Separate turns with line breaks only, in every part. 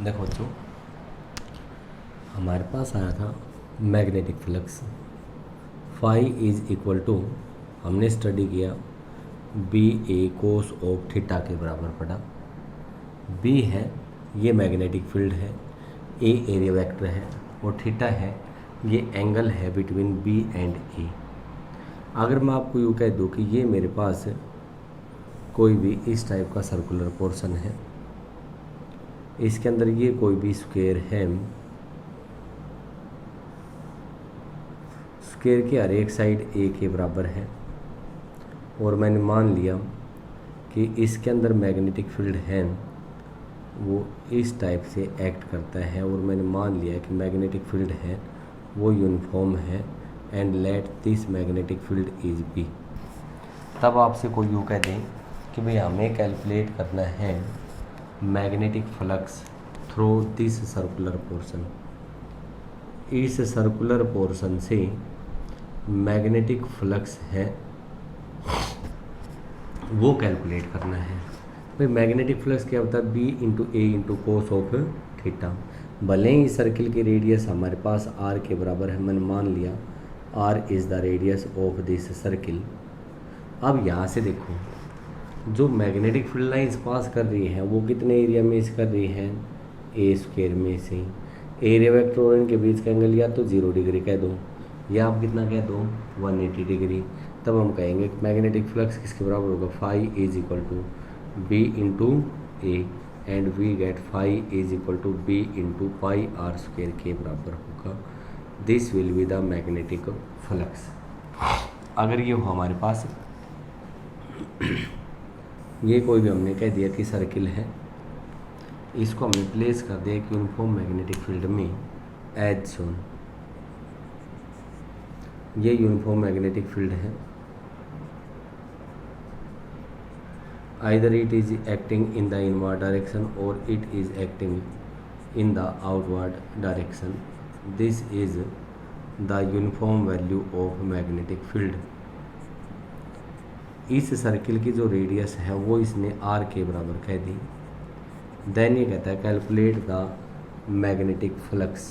देखो बच्चों, हमारे पास आया था magnetic flux phi is equal to, हमने स्टडी किया B A cos of theta के बराबर पड़ा। बी है ये मैग्नेटिक फील्ड है, ए एरिया वेक्टर है और थीटा है ये एंगल है बिटवीन बी एंड ए। अगर मैं आपको यूँ कह दूँ कि ये मेरे पास कोई भी इस टाइप का सर्कुलर पोर्शन है, इसके अंदर ये कोई भी स्क्वायर है, स्क्वायर की हर एक साइड ए के बराबर है और मैंने मान लिया कि इसके अंदर मैग्नेटिक फील्ड है वो इस टाइप से एक्ट करता है और मैंने मान लिया कि मैग्नेटिक फील्ड है वो यूनिफॉर्म है and let this magnetic field is B. तब आपसे कोई यूँ कह दें कि भाई हमें कैलकुलेट करना है magnetic flux through this circular portion, इस सर्कुलर पोर्शन से मैग्नेटिक फ्लक्स है वो कैलकुलेट करना है। भाई मैग्नेटिक फ्लक्स क्या होता है, B into A into cos of theta. भले ही सर्किल की रेडियस हमारे पास आर के बराबर है, मैंने मान लिया r is the radius of this circle. अब यहाँ से देखो जो मैग्नेटिक फील्ड लाइन्स पास कर रही हैं वो कितने एरिया में इस कर रही हैं, ए स्क्वायर में से। एरिया वेक्टर और इनके बीच का एंगल या तो 0 डिग्री कह दो या आप कितना कह दो 180 डिग्री। तब हम कहेंगे मैग्नेटिक फ्लक्स किसके बराबर होगा, phi is equal to B into A and we get phi is equal to B into pi r square के बराबर होगा। This will be the magnetic flux. अगर ये हो हमारे पास ये कोई भी हमने कह दिया कि सर्किल है, इसको हमने प्लेस कर दिया कि यूनिफॉर्म मैग्नेटिक फील्ड में एज शोन, ये यूनिफॉर्म मैग्नेटिक फील्ड है। Either it is acting in the inward direction और it is acting in the outward direction. This is the uniform value of magnetic field. इस circle की जो radius है वो इसने आर के बराबर कह दी। देन ये कहता है calculate the magnetic flux.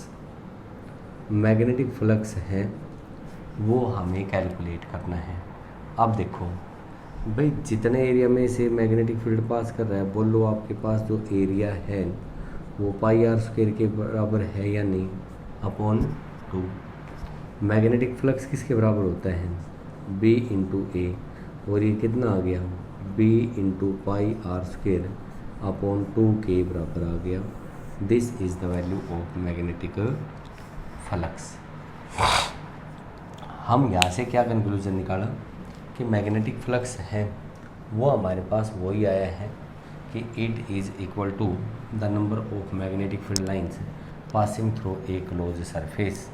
Magnetic flux है वो हमें कैलकुलेट करना है। अब देखो भाई जितने एरिया में से मैग्नेटिक फील्ड पास कर रहा है, बोलो आपके पास जो एरिया है वो पाई आर स्क्वायर के बराबर है या नहीं, अपॉन 2। मैग्नेटिक फ्लक्स किसके बराबर होता है, बी इंटू ए, और ये कितना आ गया, B into pi r square upon 2 के बराबर आ गया। This is the value of magnetic flux. हम यहाँ से क्या कंक्लूजन निकाला कि मैग्नेटिक फ्लक्स है वो हमारे पास वही आया है कि it is equal to the number of magnetic field lines passing through a close surface.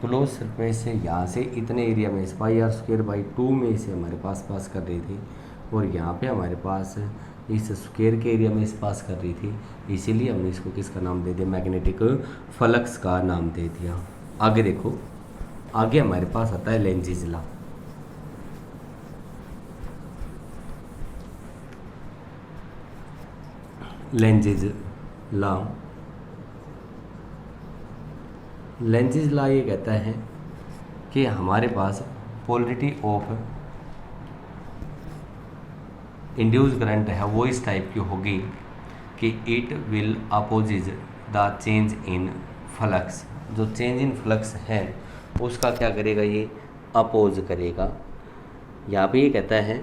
Close surface से यहाँ से इतने एरिया में पाई आर स्क्वायर बाई 2 में से हमारे पास कर रही थी और यहाँ पे हमारे पास इस स्क्वायर के एरिया में पास कर रही थी, इसीलिए हमने इसको किसका नाम दे दिया, मैग्नेटिक फ्लक्स का नाम दे दिया। आगे देखो, आगे हमारे पास आता है लेंजीज लॉ। लेंजीज लॉ, लेंजीज लॉ ये कहता है कि हमारे पास पोलरिटी ऑफ इंड्यूस करंट है वो इस टाइप की होगी कि it will opposes the change in flux. जो चेंज इन फ्लक्स है उसका क्या करेगा, ये अपोज करेगा। यहाँ पे ये कहता है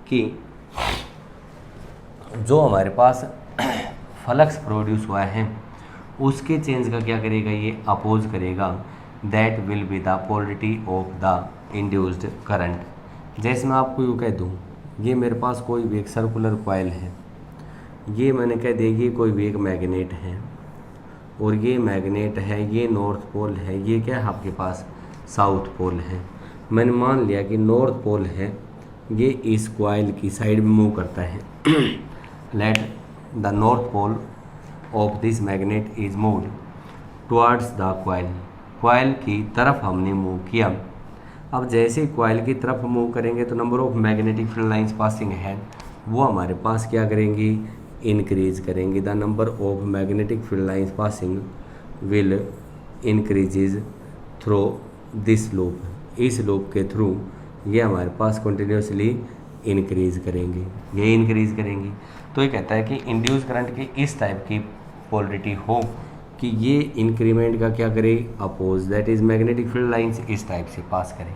कि जो हमारे पास फ्लक्स प्रोड्यूस हुआ है उसके चेंज का क्या करेगा, ये अपोज करेगा। That will be the polarity of the induced current. जैसे मैं आपको यूँ कह दूँ, ये मेरे पास कोई भी एक सर्कुलर कॉइल है, ये मैंने कह दिया ये कोई भी एक मैग्नेट है और ये मैग्नेट है, ये नॉर्थ पोल है, ये क्या है आपके पास साउथ पोल है। मैंने मान लिया कि नॉर्थ पोल है ये इस कॉइल की साइड में मूव करता है। Let the north pole of this magnet is moved towards the coil. Coil की तरफ हमने मूव किया। अब जैसे कॉइल की तरफ मूव करेंगे तो number of magnetic field lines passing है वो हमारे पास क्या करेंगी, इंक्रीज करेंगे। The number of magnetic field lines passing will increases through this loop, इस लूप के थ्रू ये हमारे पास कंटिन्यूसली इंक्रीज करेंगे, ये इंक्रीज करेंगी। तो ये कहता है कि इंड्यूस करंट की इस टाइप की पोलरिटी हो कि ये इंक्रीमेंट का क्या करे, oppose, that is magnetic field lines इस टाइप से पास करें।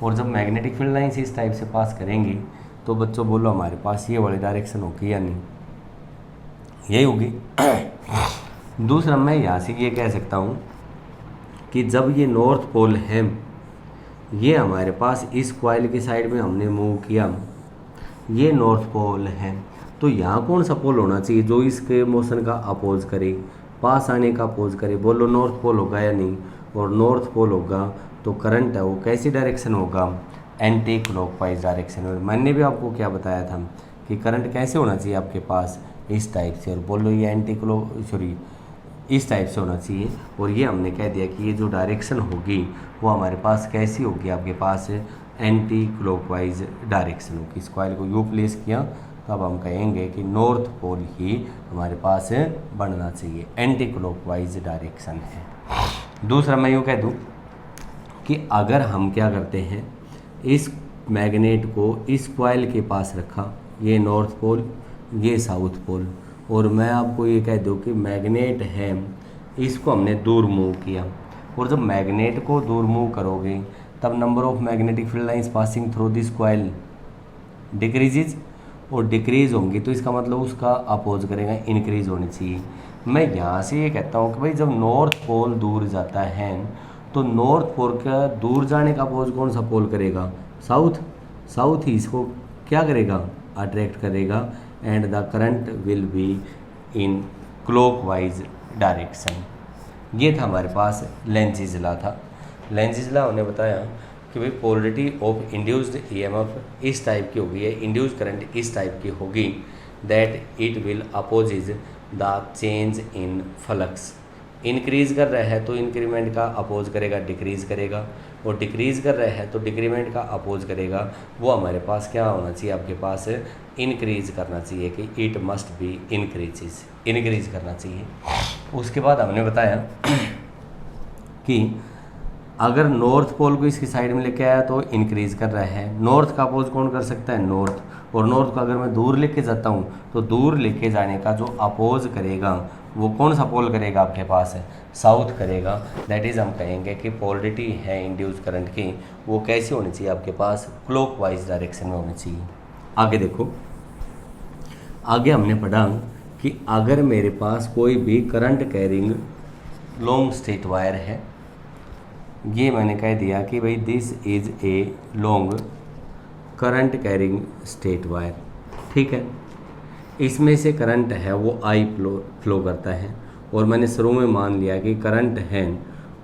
और जब मैग्नेटिक फील्ड लाइंस इस टाइप से पास करेंगी तो बच्चों बोलो हमारे पास ये वाली डायरेक्शन होगी या नहीं, यही होगी। दूसरा मैं यहाँ से ये कह सकता हूँ कि जब ये नॉर्थ पोल है, ये हमारे पास इस कॉइल की साइड में हमने मूव किया, ये नॉर्थ पोल है, तो यहाँ कौन सा पोल होना चाहिए जो इसके मोशन का अपोज करे, पास आने का अपोज करे, बोलो नॉर्थ पोल होगा या नहीं। और नॉर्थ पोल होगा तो करंट है वो कैसी डायरेक्शन होगा, एंटी क्लॉकवाइज डायरेक्शन में। मैंने भी आपको क्या बताया था कि करंट कैसे होना चाहिए आपके पास, इस टाइप से, और बोलो ये इस टाइप से होना चाहिए। और ये हमने कह दिया कि ये जो डायरेक्शन होगी वो हमारे पास कैसी होगी, आपके पास एंटी क्लॉकवाइज डायरेक्शन होगी। इस कॉइल को यू प्लेस किया तो अब हम कहेंगे कि नॉर्थ पोल ही हमारे पास बनना चाहिए, एंटी क्लॉकवाइज डायरेक्शन है। दूसरा मैं यूँ कह दूँ कि अगर हम क्या करते हैं, इस मैग्नेट को इस कॉइल के पास रखा, ये नॉर्थ पोल ये साउथ पोल, और मैं आपको ये कह दूँ कि मैग्नेट है इसको हमने दूर मूव किया, और जब मैग्नेट को दूर मूव करोगे तब number of magnetic field lines passing through this coil decreases, और डिक्रीज होंगी तो इसका मतलब उसका अपोज करेगा, इंक्रीज होनी चाहिए। मैं यहाँ से ये कहता हूँ कि भाई जब नॉर्थ पोल दूर जाता है तो नॉर्थ पोल का दूर जाने का अपोज कौन सा पोल करेगा, साउथ ही इसको क्या करेगा, अट्रैक्ट करेगा, and the current will be in clockwise direction. ये था हमारे पास लेंज़िज़ लॉ था। लेंज़िज़ लॉ ने बताया कि भाई पोलरिटी ऑफ इंड्यूस्ड ईएमएफ इस टाइप की होगी, इंड्यूस्ड करंट इस टाइप की होगी, that it will opposes the change in flux. Increase कर रहा है तो इंक्रीमेंट का अपोज करेगा, डिक्रीज करेगा, और डिक्रीज कर रहा है तो डिक्रीमेंट का अपोज करेगा। वो हमारे पास क्या होना चाहिए, आपके पास इंक्रीज करना चाहिए कि इट मस्ट बी इंक्रीज करना चाहिए। उसके बाद हमने बताया कि अगर नॉर्थ पोल को इसकी साइड में लेके आया तो इंक्रीज कर रहा है, नॉर्थ का अपोज कौन कर सकता है, नॉर्थ, और नॉर्थ को अगर मैं दूर लेके जाता हूँ तो दूर लेके जाने का जो अपोज करेगा वो कौन सा पोल करेगा, आपके पास है साउथ करेगा। दैट इज़ हम कहेंगे कि पोलरिटी है इंड्यूस करंट की वो कैसी होनी चाहिए, आपके पास क्लॉकवाइज डायरेक्शन में होनी चाहिए। आगे देखो, आगे हमने पढ़ा कि अगर मेरे पास कोई भी current carrying long straight wire है, ये मैंने कह दिया कि भाई this is a long current carrying straight wire, ठीक है, इसमें से करंट है वो आई फ्लो करता है, और मैंने शुरू में मान लिया कि करंट है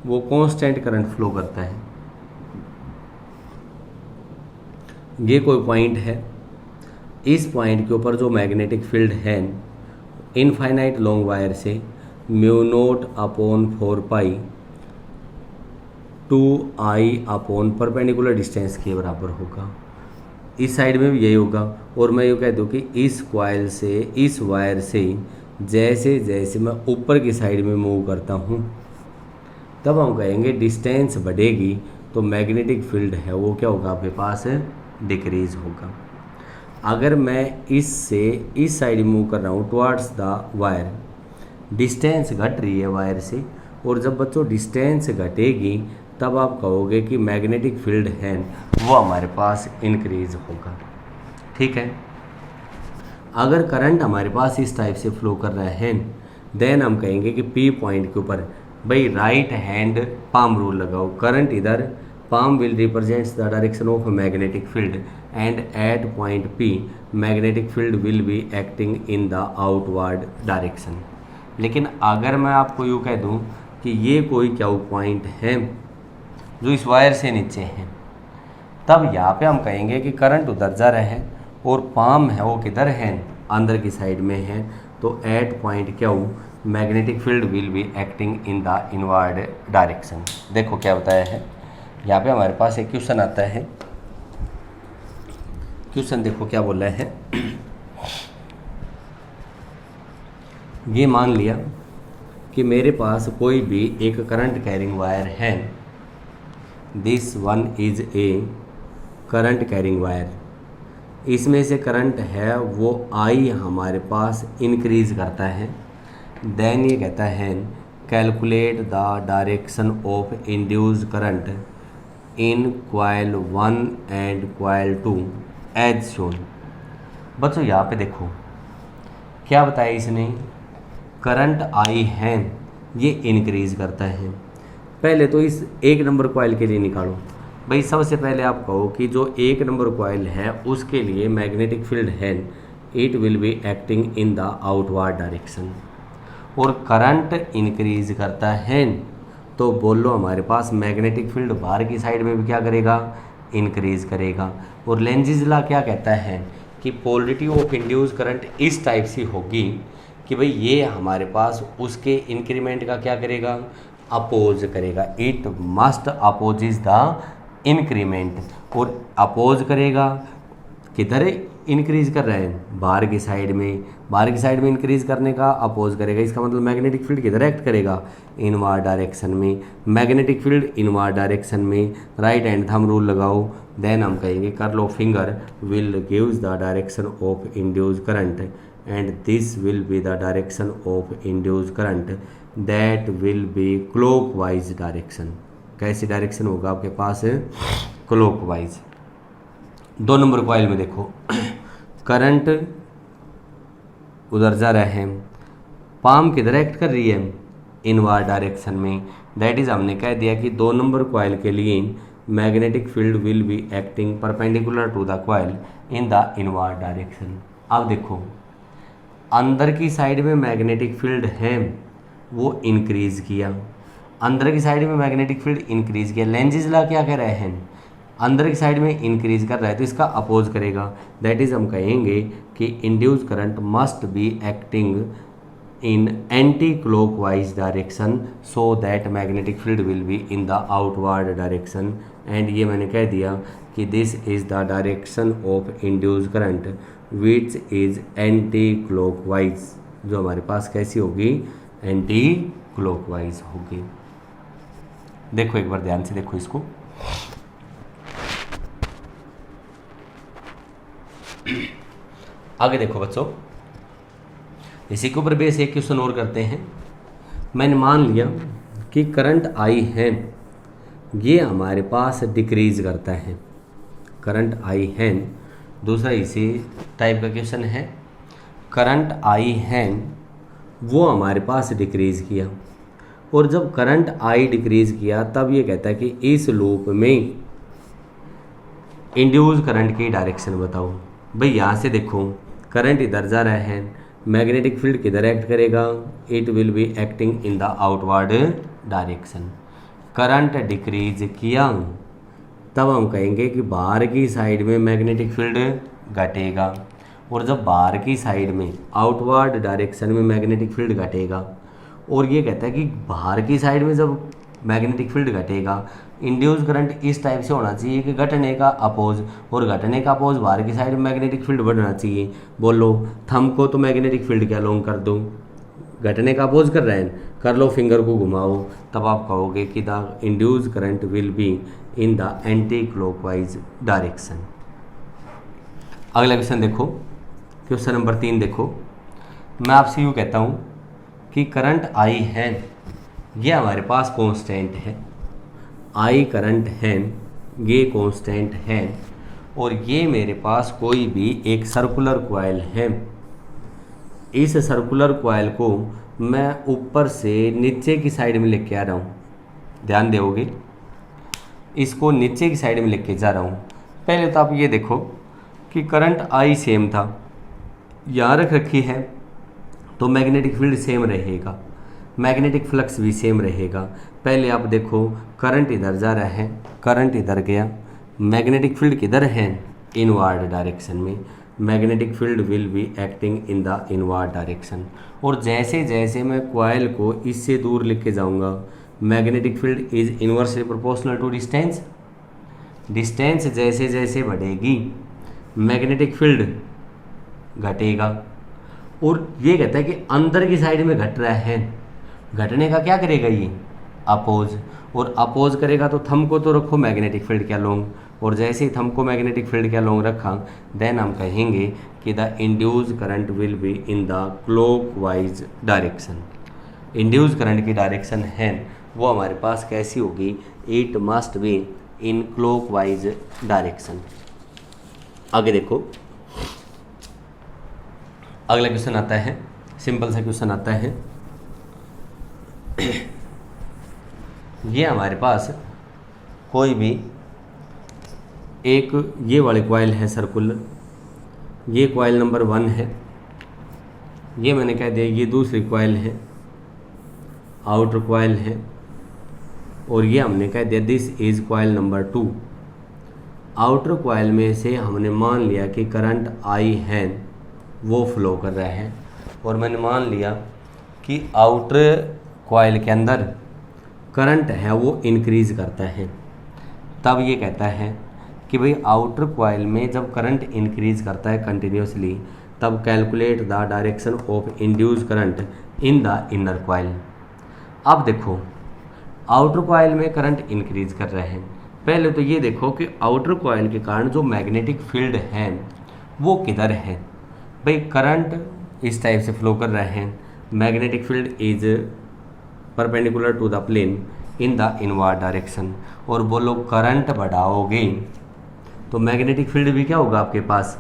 वो कांस्टेंट करंट फ्लो करता है। ये कोई पॉइंट है, इस पॉइंट के ऊपर जो मैग्नेटिक फील्ड है इनफाइनाइट लॉन्ग वायर से म्यू नॉट अपॉन 4 पाई 2I अपॉन परपेंडिकुलर डिस्टेंस के बराबर होगा। इस साइड में भी यही होगा। और मैं यूँ कह दूँ कि इस कॉइल से, इस वायर से जैसे जैसे मैं ऊपर की साइड में मूव करता हूँ तब हम कहेंगे डिस्टेंस बढ़ेगी तो मैग्नेटिक फील्ड है वो क्या होगा, आपके पास डिक्रीज होगा। अगर मैं इससे इस साइड मूव कर रहा हूँ टुवर्ड्स द वायर, डिस्टेंस घट रही है वायर से, और जब बच्चों डिस्टेंस घटेगी तब आप कहोगे कि मैग्नेटिक फील्ड है वो हमारे पास इंक्रीज होगा, ठीक है। अगर करंट हमारे पास इस टाइप से फ्लो कर रहा है देन हम कहेंगे कि पी पॉइंट के ऊपर भाई राइट हैंड पाम रूल लगाओ, करंट इधर, palm will represents the direction of magnetic field and at point P magnetic field will be acting in the outward direction. लेकिन अगर मैं आपको यूँ कह दूँ कि ये कोई क्या पॉइंट है जो इस वायर से नीचे है, तब यहाँ पे हम कहेंगे कि करंट उधर जा रहा है और पाम है वो किधर है, अंदर की साइड में है, तो एट पॉइंट क्या हो magnetic field will be acting in the inward direction. देखो क्या बताया है यहाँ पे, हमारे पास एक क्वेश्चन आता है। क्वेश्चन देखो क्या बोल रहा है, ये मान लिया कि मेरे पास कोई भी एक करंट कैरिंग वायर है, this one is a current carrying wire, इसमें से करंट है वो आई हमारे पास इंक्रीज करता है। देन ये कहता है calculate the direction of induced current in coil 1 and coil 2 as shown. बच्चों यहाँ पे देखो क्या बताया इसने, करंट आई है ये इंक्रीज करता है। पहले तो इस एक नंबर कॉइल के लिए निकालो भाई। सबसे पहले आप कहो कि जो एक नंबर कॉइल है उसके लिए मैग्नेटिक फील्ड है, it will be acting in the outward direction, और करंट इंक्रीज करता है तो बोलो हमारे पास मैग्नेटिक फील्ड बाहर की साइड में भी क्या करेगा, इंक्रीज करेगा। और लेंजिस लॉ क्या कहता है कि पोलरिटी ऑफ इंड्यूस करंट इस टाइप से होगी कि भाई ये हमारे पास उसके इंक्रीमेंट का क्या करेगा, अपोज करेगा। It must opposes the increment, और अपोज करेगा किधर इंक्रीज कर रहा है, बाहर की साइड में। बाहर की साइड में इंक्रीज करने का अपोज करेगा, इसका मतलब मैग्नेटिक फील्ड किधर एक्ट करेगा, इनवर्ड डायरेक्शन में। मैग्नेटिक फील्ड इनवर्ड डायरेक्शन में, राइट हैंड थंब रूल लगाओ। देन हम कहेंगे curl of finger will gives the direction of induced current and this will be the direction of induced current that will be clockwise direction. कैसी direction होगा आपके पास, clockwise. 2 number coil में देखो current उधर जा रहा है, पाम किधर एक्ट कर रही है, इनवर्ड डायरेक्शन में। दैट इज हमने कह दिया कि 2 नंबर कॉइल के लिए magnetic field will be acting perpendicular to the coil in the inward direction. अब देखो अंदर की साइड में मैग्नेटिक फील्ड है वो इंक्रीज किया, अंदर की साइड में मैग्नेटिक फील्ड इंक्रीज किया। लेंजिस लॉ क्या कह रहे हैं, अंदर की साइड में इंक्रीज कर रहा है तो इसका अपोज करेगा। दैट इज हम कहेंगे कि induce current must be acting in anticlockwise direction so that magnetic field will be in the outward direction. And ये मैंने कह दिया कि this is the direction of induce current which is anti clockwise, जो हमारे पास कैसी होगी, anti clockwise होगी। देखो एक बार ध्यान से देखो इसको, आगे देखो बच्चों, इसी के ऊपर बेस एक क्वेश्चन और करते हैं। मैंने मान लिया कि करंट आई है ये हमारे पास डिक्रीज करता है, करंट आई है। दूसरा इसी टाइप का क्वेश्चन है, करंट आई है वो हमारे पास डिक्रीज किया, और जब करंट आई डिक्रीज किया तब ये कहता है कि इस लूप में इंड्यूस करंट की डायरेक्शन बताओ। भाई यहाँ से देखो करंट इधर जा रहा है, मैग्नेटिक फील्ड किधर एक्ट करेगा, it will be acting in the outward direction. Current decrease किया तब हम कहेंगे कि बाहर की साइड में मैग्नेटिक फील्ड घटेगा, और जब बाहर की साइड में आउटवर्ड डायरेक्शन में मैग्नेटिक फील्ड घटेगा, और ये कहता है कि बाहर की साइड में जब मैग्नेटिक फील्ड घटेगा इंड्यूस करंट इस टाइप से होना चाहिए कि घटने का अपोज, और घटने का अपोज बाहर की साइड में मैग्नेटिक फील्ड बढ़ना चाहिए। बोलो थंब को तो मैग्नेटिक फील्ड क्या लॉन्ग कर दो, घटने का अपोज कर रहे हैं, कर लो फिंगर को घुमाओ, तब आप कहोगे कि the induce current will be in the anticlockwise direction. अगला क्वेश्चन देखो, क्वेश्चन नंबर 3 देखो। मैं आपसे यूँ कहता हूँ कि करंट आई है ये हमारे पास कांस्टेंट है, आई करंट है ये कांस्टेंट है, और ये मेरे पास कोई भी एक सर्कुलर कॉइल है। इस सर्कुलर कॉइल को मैं ऊपर से नीचे की साइड में लेके आ रहा हूँ, ध्यान दोगे, इसको नीचे की साइड में लेके जा रहा हूँ। पहले तो आप ये देखो कि करंट आई सेम था, यहाँ रख रखी है तो मैग्नेटिक फील्ड सेम रहेगा, मैग्नेटिक फ्लक्स भी सेम रहेगा। पहले आप देखो करंट इधर जा रहा है, करंट इधर गया, मैग्नेटिक फील्ड किधर है, इनवर्ड डायरेक्शन में। Magnetic field will be acting in the inward direction, और जैसे जैसे मैं कॉइल को इससे दूर लेके जाऊंगा magnetic field is inversely proportional to distance. Distance जैसे जैसे बढ़ेगी मैग्नेटिक फील्ड घटेगा, और ये कहता है कि अंदर की साइड में घट रहा है, घटने का क्या करेगा ये, अपोज, और अपोज करेगा तो थंब को तो रखो मैग्नेटिक फील्ड के अलोंग, और जैसे ही थंब को मैग्नेटिक फील्ड के अलोंग रखा देन हम कहेंगे कि the induce current will be in the clockwise direction. Induce current की डायरेक्शन है वो हमारे पास कैसी होगी, it must be in clockwise direction. आगे देखो अगला क्वेश्चन आता है, सिंपल सा क्वेश्चन आता है। ये हमारे पास कोई भी एक ये वाले कॉइल है सर्कुलर, ये कॉइल नंबर 1 है, ये मैंने कह दिया ये दूसरी कॉइल है, आउटर कॉइल है, और ये हमने कह दिया this is coil number 2। Outer coil में से हमने मान लिया कि करंट आई है वो फ्लो कर रहा है, और मैंने मान लिया कि आउटर कॉइल के अंदर करंट है वो इंक्रीज़ करता है। तब ये कहता है कि भाई आउटर कॉइल में जब करंट इंक्रीज़ करता है कंटिन्यूसली, तब calculate the direction of induce current in the inner coil. अब देखो आउटर कॉइल में करंट इंक्रीज़ कर रहे हैं, पहले तो ये देखो कि आउटर कॉइल के कारण जो मैग्नेटिक फील्ड है वो किधर है। भाई करंट इस टाइप से फ्लो कर रहे हैं, magnetic field is perpendicular to the plane in the inward direction, और बोलो करंट बढ़ाओगे तो मैग्नेटिक फील्ड भी क्या होगा आपके पास,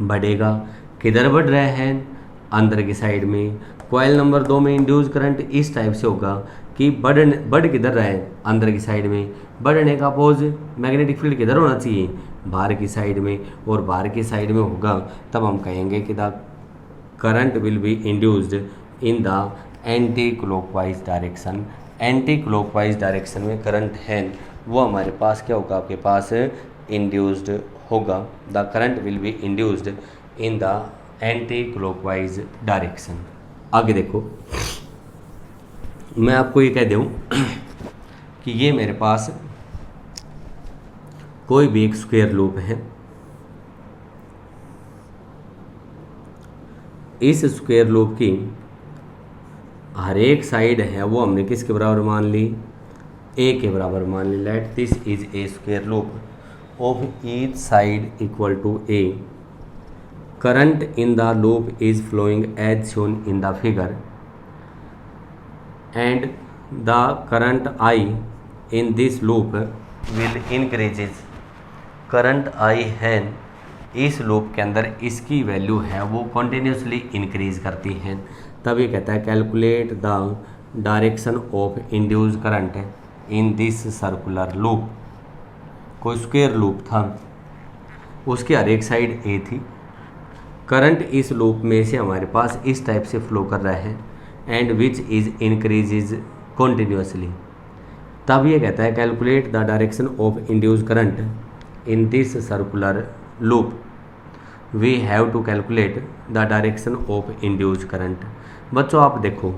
बढ़ेगा। किधर बढ़ रहे हैं, अंदर की साइड में। कॉइल नंबर 2 में इंड्यूस करंट इस टाइप से होगा कि बढ़ किधर रहा है, अंदर की साइड में। बढ़ने का अपोज मैग्नेटिक फील्ड किधर होना चाहिए, बाहर की साइड में, और बाहर की साइड में होगा तब हम कहेंगे कि the current will be induced in the anticlockwise direction. Anti clockwise direction में करंट है वो हमारे पास क्या होगा, आपके पास इंड्यूस्ड होगा। The current will be induced in the anticlockwise direction. आगे देखो मैं आपको ये कह दूँ कि ये मेरे पास कोई भी एक स्क्वायर लूप है, इस स्क्वायर लूप की हर एक साइड है वो हमने किसके बराबर मान ली, ए के बराबर मान ली। Let this is a square loop of each side equal to A. Current in the loop is flowing as shown in the figure and the current I in this loop will increases. Current I है इस loop के अंदर इसकी value है वो continuously increase करती है। तब ये कहता है calculate the direction of induce current in this circular loop. कोई स्क्वायर लूप था, उसके हर एक साइड ए थी, करंट इस लूप में से हमारे पास इस टाइप से फ्लो कर रहा है and which is increases continuously. तब ये कहता है calculate the direction of induce current in this circular loop. We have to calculate the direction of induce current. बच्चों आप देखो,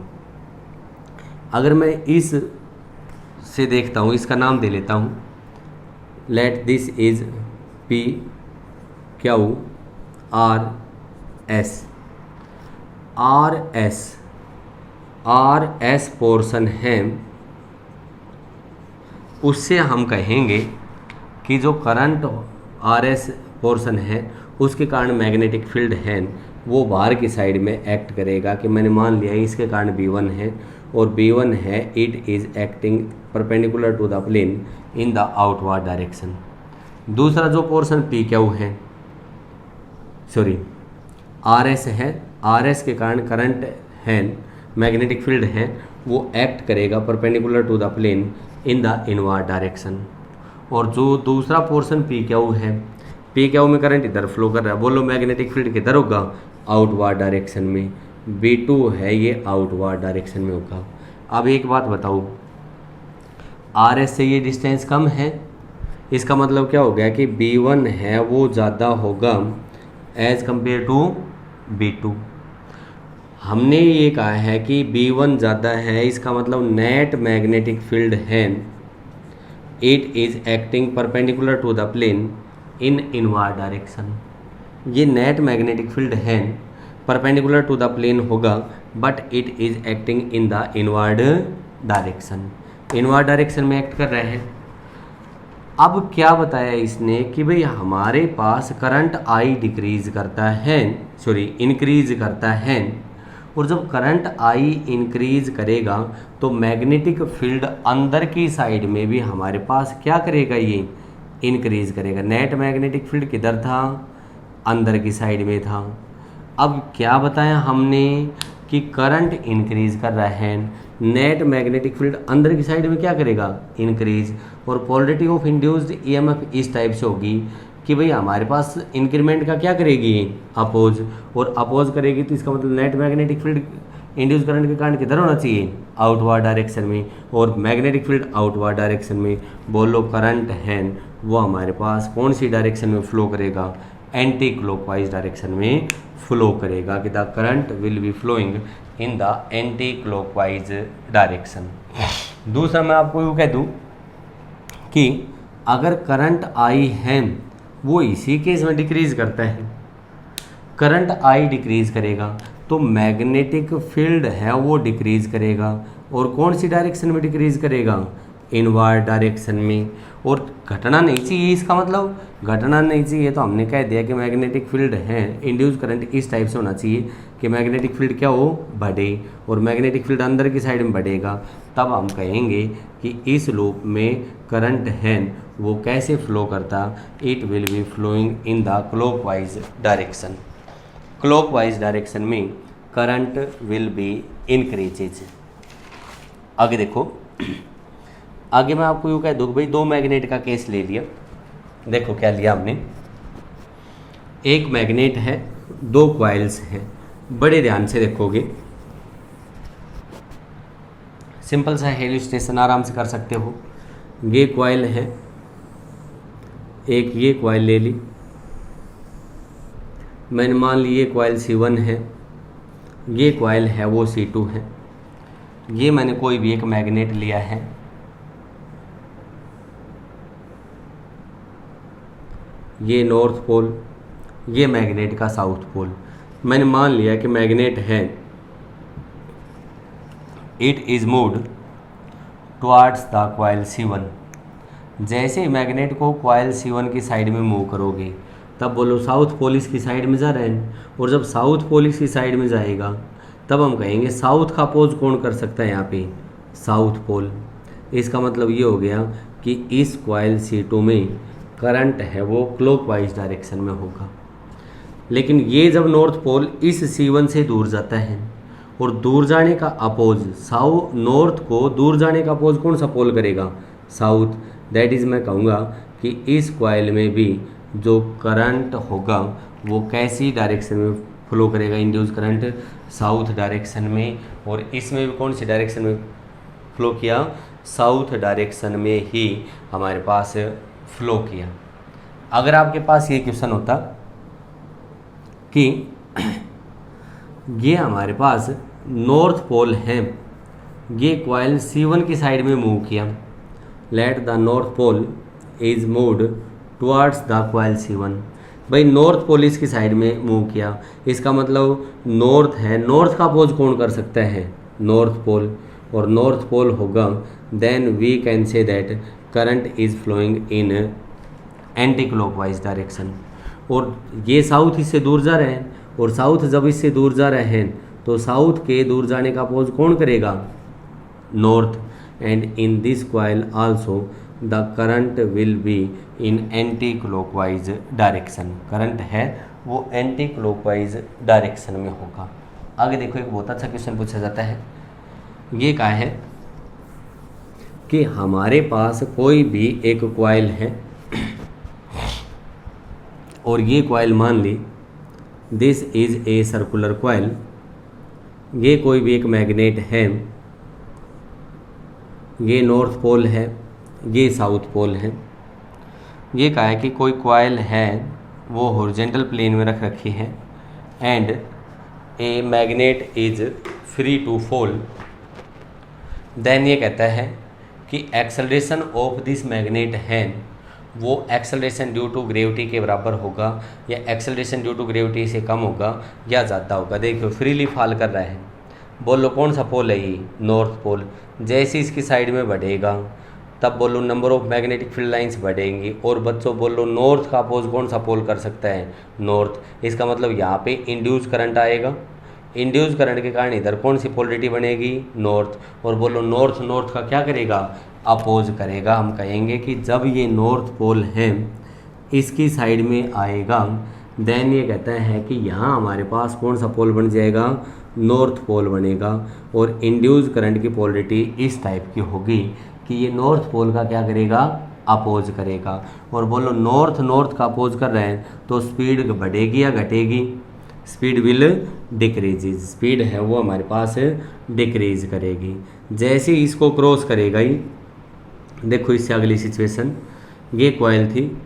अगर मैं इस से देखता हूँ, इसका नाम दे लेता हूँ, late this is P Q R S. R S portion है, उससे हम कहेंगे कि जो करंट आर एस पोर्शन है उसके कारण मैग्नेटिक फील्ड है वो बाहर की साइड में एक्ट करेगा। कि मैंने मान लिया इसके कारण B1 है, और B1 है it is acting perpendicular to the plane in the outward direction. दूसरा जो पोर्शन PQ है, सॉरी RS है, RS के कारण करंट है मैग्नेटिक फील्ड है वो एक्ट करेगा perpendicular to the plane in the inward direction. और जो दूसरा पोर्शन PQ है, PQ में करंट इधर फ्लो कर रहा है, बोलो मैग्नेटिक फील्ड किधर होगा, आउटवर्ड डायरेक्शन में। B2 है ये आउटवर्ड डायरेक्शन में होगा। अब एक बात बताओ, RS से ये डिस्टेंस कम है, इसका मतलब क्या हो गया कि B1 है वो ज़्यादा होगा एज कंपेयर टू B2। हमने ये कहा है कि B1 ज़्यादा है, इसका मतलब नेट मैग्नेटिक फील्ड है it is acting perpendicular to the plane in inward direction. ये नेट मैग्नेटिक फील्ड है परपेंडिकुलर टू द प्लेन होगा, but it is acting in the inward direction, inward direction में act कर रहे हैं। अब क्या बताया इसने कि भाई हमारे पास करंट आई डिक्रीज करता है, सॉरी इंक्रीज करता है, और जब करंट आई इंक्रीज करेगा तो मैग्नेटिक फील्ड अंदर की साइड में भी हमारे पास क्या करेगा, ये इंक्रीज करेगा। नेट मैग्नेटिक फील्ड किधर था, अंदर की साइड में था। अब क्या बताया हमने कि करंट इंक्रीज कर रहा है, नेट मैग्नेटिक फील्ड अंदर की साइड में क्या करेगा, इंक्रीज, और पोलरिटी ऑफ इंड्यूस्ड ईएमएफ इस टाइप से होगी कि भाई हमारे पास इंक्रीमेंट का क्या करेगी, अपोज, और अपोज करेगी तो इसका मतलब net magnetic field induce current के कारण किधर होना चाहिए, आउटवर्ड डायरेक्शन में, और मैग्नेटिक फील्ड आउटवर्ड डायरेक्शन में। बोलो करंट है वो हमारे पास कौन सी डायरेक्शन में फ्लो करेगा, एंटी क्लॉकवाइज डायरेक्शन में फ्लो करेगा, कि the current will be flowing in the anticlockwise direction. दूसरा मैं आपको यूँ कह दूँ कि अगर करंट आई है वो इसी केस में डिक्रीज करता है, करंट आई डिक्रीज करेगा तो मैग्नेटिक फील्ड है वो डिक्रीज करेगा, और कौन सी डायरेक्शन में डिक्रीज करेगा, इनवर्ड डायरेक्शन में। और घटना नहीं चाहिए, इसका मतलब घटना नहीं चाहिए तो हमने कह दिया कि मैग्नेटिक फील्ड है, इंड्यूस करंट इस टाइप से होना चाहिए कि मैग्नेटिक फील्ड क्या हो, बढ़े, और मैग्नेटिक फील्ड अंदर की साइड में बढ़ेगा, तब हम कहेंगे कि इस लूप में करंट है वो कैसे फ्लो करता, it will be flowing in the clockwise direction. Clockwise direction में करंट विल बी इंक्रीजेज। आगे देखो, आगे मैं आपको यूँ कह दूँ भाई दो मैग्नेट का केस ले लिया। देखो क्या लिया हमने, एक मैग्नेट है, दो कॉइल्स हैं। बड़े ध्यान से देखोगे, सिंपल सा इलस्ट्रेशन आराम से कर सकते हो। ये कॉइल है, एक ये कॉइल ले ली, मैंने मान ली ये कॉइल C1 है, ये कॉइल है वो C2 है। ये मैंने कोई भी एक मैग्नेट लिया है, ये नॉर्थ पोल, ये मैग्नेट का साउथ पोल। मैंने मान लिया कि मैग्नेट है, it is moved towards the coil C1। जैसे ही मैग्नेट को कॉइल C1 की साइड में मूव करोगे तब बोलो साउथ पोल इसकी साइड में जा रहा है, और जब साउथ पोल इसकी साइड में जाएगा तब हम कहेंगे साउथ का अपोज कौन कर सकता है, यहाँ पे साउथ पोल। इसका मतलब ये हो गया कि इस कॉइल C2 में करंट है वो क्लॉकवाइज डायरेक्शन में होगा। लेकिन ये जब नॉर्थ पोल इस C1 से दूर जाता है, और दूर जाने का अपोज नॉर्थ को दूर जाने का अपोज कौन सा पोल करेगा, साउथ। दैट इज़ मैं कहूँगा कि इस कॉइल में भी जो करंट होगा वो कैसी डायरेक्शन में फ्लो करेगा, इंड्यूस करंट साउथ डायरेक्शन में, और इसमें भी कौन सी डायरेक्शन में फ्लो किया, साउथ डायरेक्शन में ही हमारे पास फ्लो किया। अगर आपके पास ये क्वेश्चन होता कि ये हमारे पास नॉर्थ पोल है, ये कॉइल C1 की साइड में मूव किया, let the north pole is moved towards the coil C1। भाई नॉर्थ पोल इसकी साइड में मूव किया, इसका मतलब नॉर्थ है, नॉर्थ का अपोज कौन कर सकता है, नॉर्थ पोल, और नॉर्थ पोल होगा, then we can say that current is flowing in anticlockwise direction. और ये साउथ इससे दूर जा रहे हैं, और साउथ जब इससे दूर जा रहे हैं तो साउथ के दूर जाने का अपोज कौन करेगा, north. And in this coil also the current will be in anticlockwise direction. Current है वो एंटी क्लॉकवाइज डायरेक्शन में होगा। आगे देखो, एक बहुत अच्छा क्वेश्चन पूछा जाता है, ये कहा है कि हमारे पास कोई भी एक कॉइल है, और ये कॉइल मान ली this is a circular coil, ये कोई भी एक मैग्नेट है, ये नॉर्थ पोल है, ये साउथ पोल है। ये कहा है कि कोई कॉइल है वो हॉरिजॉन्टल प्लेन में रख रखी है, and a magnet is free to fall. देन ये कहता है कि एक्सेलरेशन ऑफ दिस मैग्नेट है वो एक्सेलरेशन ड्यू टू ग्रेविटी के बराबर होगा या एक्सेलरेशन ड्यू टू ग्रेविटी से कम होगा या ज़्यादा होगा। देखिए फ्रीली फॉल कर रहा है, बोलो कौन सा पोल है ये, नॉर्थ पोल। जैसे इसकी साइड में बढ़ेगा तब बोलो number of magnetic field lines बढ़ेंगी। और बच्चों बोलो नॉर्थ का अपोज कौन सा पोल कर सकता है, नॉर्थ। इसका मतलब यहाँ पे इंड्यूस करंट आएगा, इंड्यूस करंट के कारण इधर कौन सी पोलरिटी बनेगी, नॉर्थ। और बोलो नॉर्थ नॉर्थ का क्या करेगा, अपोज करेगा। हम कहेंगे कि जब ये नॉर्थ पोल है इसकी साइड में आएगा देन ये कहता है कि यहाँ हमारे पास कौन सा पोल बन जाएगा, नॉर्थ पोल बनेगा। और इंड्यूस करंट की पोलरिटी इस टाइप की होगी कि ये नॉर्थ पोल का क्या करेगा, अपोज करेगा। और बोलो नॉर्थ नॉर्थ का अपोज कर रहे हैं तो स्पीड बढ़ेगी या घटेगी, स्पीड विल डिक्रीज, स्पीड है वो हमारे पास डिक्रीज करेगी। जैसे इसको क्रॉस करेगा ही, देखो इससे अगली सिचुएशन, ये कॉइल थी,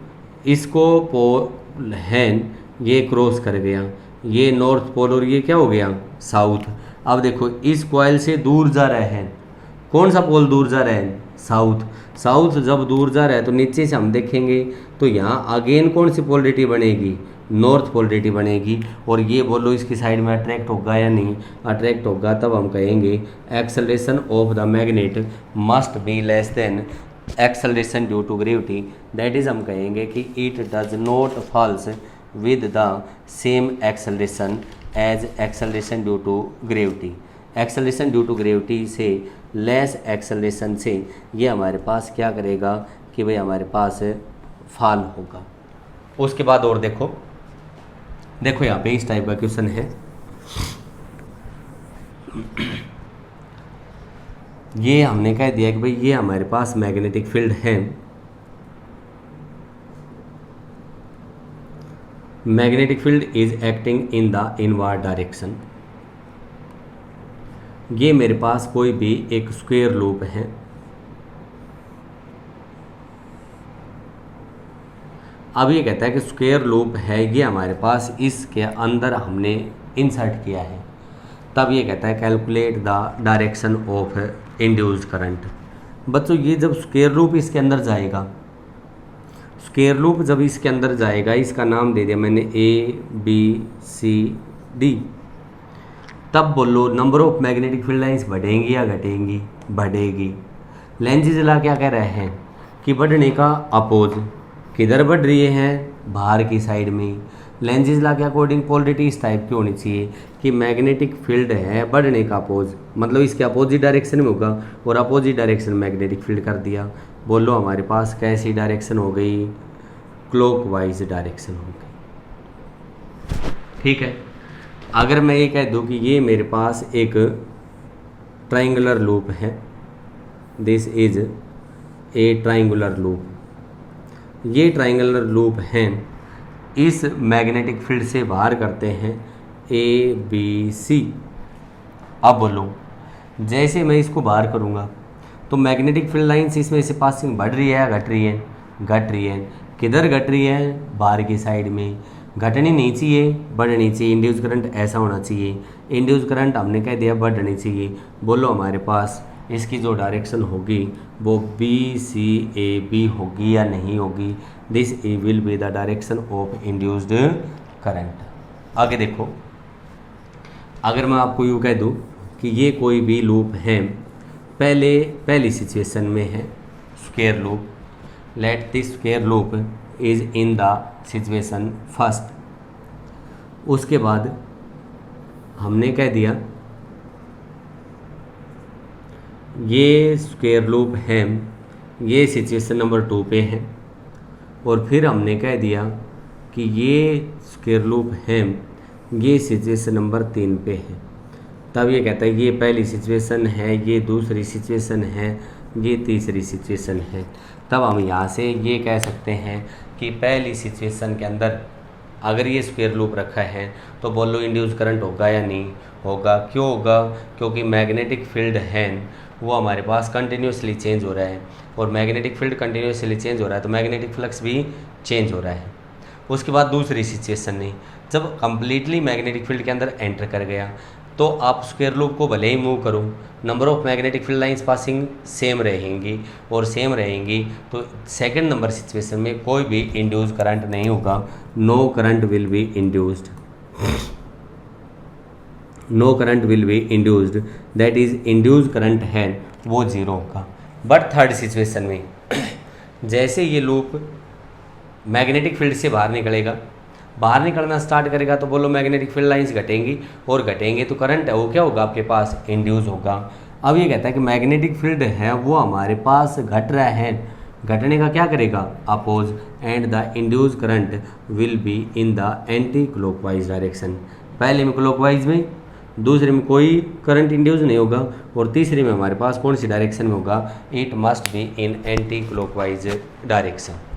इसको पोल है ये क्रॉस कर गया, ये नॉर्थ पोल और ये क्या हो गया, साउथ। अब देखो इस कॉइल से दूर जा रहा है, कौन सा पोल दूर जा रहा है, साउथ। साउथ जब दूर जा रहा है तो नीचे से हम देखेंगे तो यहाँ अगेन कौन सी पोलरिटी बनेगी, नॉर्थ पोलरिटी बनेगी। और ये बोलो इसकी साइड में अट्रैक्ट होगा या नहीं, अट्रैक्ट होगा। तब हम कहेंगे acceleration of the magnet must be less than acceleration due to gravity. That is हम कहेंगे कि it does not falls with the same acceleration as acceleration due to gravity. Acceleration due to gravity से less acceleration से ये हमारे पास क्या करेगा कि भाई हमारे पास फॉल होगा। उसके बाद और देखो, देखो यहाँ पे इस टाइप का क्वेश्चन है, ये हमने कह दिया कि भाई ये हमारे पास मैग्नेटिक फील्ड है, magnetic field is acting in the inward direction. ये मेरे पास कोई भी एक स्क्वायर लूप है, अब ये कहता है कि स्क्वायर लूप है ये हमारे पास, इसके अंदर हमने इंसर्ट किया है। तब ये कहता है calculate the direction of induced current. बच्चों ये जब स्क्वायर लूप इसके अंदर जाएगा, स्क्वायर लूप जब इसके अंदर जाएगा, इसका नाम दे दिया मैंने ABCD। तब बोलो number of magnetic field lines बढ़ेंगी या घटेंगी, बढ़ेगी। लेंज़ लॉ क्या कह रहे हैं कि बढ़ने का अपोज, किधर बढ़ रही है, बाहर की साइड में। लेंज़ लॉ के अकॉर्डिंग पोलरिटी इस टाइप की होनी चाहिए कि मैग्नेटिक फील्ड है बढ़ने का अपोज, मतलब इसके अपोजिट डायरेक्शन में होगा, और अपोजिट डायरेक्शन मैग्नेटिक फील्ड कर दिया। बोलो हमारे पास कैसी डायरेक्शन हो गई, क्लॉकवाइज डायरेक्शन हो गई। ठीक है, अगर मैं ये कह दूँ कि ये मेरे पास एक ट्राइंगुलर लूप है, this is a triangular loop, ये ट्राइंगुलर लूप हैं, इस मैग्नेटिक फील्ड से बाहर करते हैं ABC। अब बोलो जैसे मैं इसको बाहर करूँगा तो मैग्नेटिक फील्ड लाइंस इसमें से पासिंग बढ़ रही है या घट रही है, घट रही है। किधर घट रही है, बाहर की साइड में। घटनी नहीं चाहिए, बढ़नी चाहिए। इंड्यूस करंट ऐसा होना चाहिए, इंड्यूस करंट हमने कह दिया बढ़नी चाहिए। बोलो हमारे पास इसकी जो डायरेक्शन होगी वो BCAB होगी या नहीं होगी, this will be the direction of induced current. आगे देखो, अगर मैं आपको यूँ कह दूँ कि ये कोई भी लूप है, पहली सिचुएशन में है square loop, let this square loop is in the situation first. उसके बाद हमने कह दिया ये स्क्वायर लूप है, ये सिचुएशन नंबर 2 पे है, और फिर हमने कह दिया कि ये स्क्वायर लूप है, ये सिचुएशन नंबर 3 पे है। तब ये कहता है ये पहली सिचुएशन है, ये दूसरी सिचुएशन है, ये तीसरी सिचुएशन है। तब हम यहाँ से ये कह सकते हैं कि पहली सिचुएशन के अंदर अगर ये स्क्वायर लूप रखा है तो बोलो इंड्यूस करंट होगा या नहीं होगा। क्यों होगा, क्योंकि मैग्नेटिक फील्ड है वो हमारे पास कंटिन्यूसली चेंज हो रहा है, और मैग्नेटिक फील्ड कंटिन्यूसली चेंज हो रहा है तो मैग्नेटिक फ्लक्स भी चेंज हो रहा है। उसके बाद दूसरी सिचुएशन नहीं, जब कम्प्लीटली मैग्नेटिक फील्ड के अंदर एंटर कर गया तो आप स्क्वायर लूप को भले ही मूव करो, number of magnetic field lines passing same रहेंगी, और सेम रहेंगी तो सेकंड नंबर सिचुएशन में कोई भी इंड्यूस करंट नहीं होगा, no current will be induced, no current will be induced, that is induce current है वो जीरो होगा। बट थर्ड सिचुएशन में जैसे ये लूप मैग्नेटिक फील्ड से बाहर निकलेगा, बाहर निकलना स्टार्ट करेगा तो बोलो मैग्नेटिक फील्ड लाइंस घटेंगी, और घटेंगे तो करंट है वो क्या होगा आपके पास, इंड्यूस होगा। अब ये कहता है कि मैग्नेटिक फील्ड है वो हमारे पास घट रहा है, घटने का क्या करेगा, oppose, and the induce current will be in the anticlockwise direction. पहले में क्लॉकवाइज में, दूसरे में कोई करंट इंड्यूस नहीं होगा, और तीसरे में हमारे पास कौन सी डायरेक्शन में होगा, it must be in anticlockwise direction.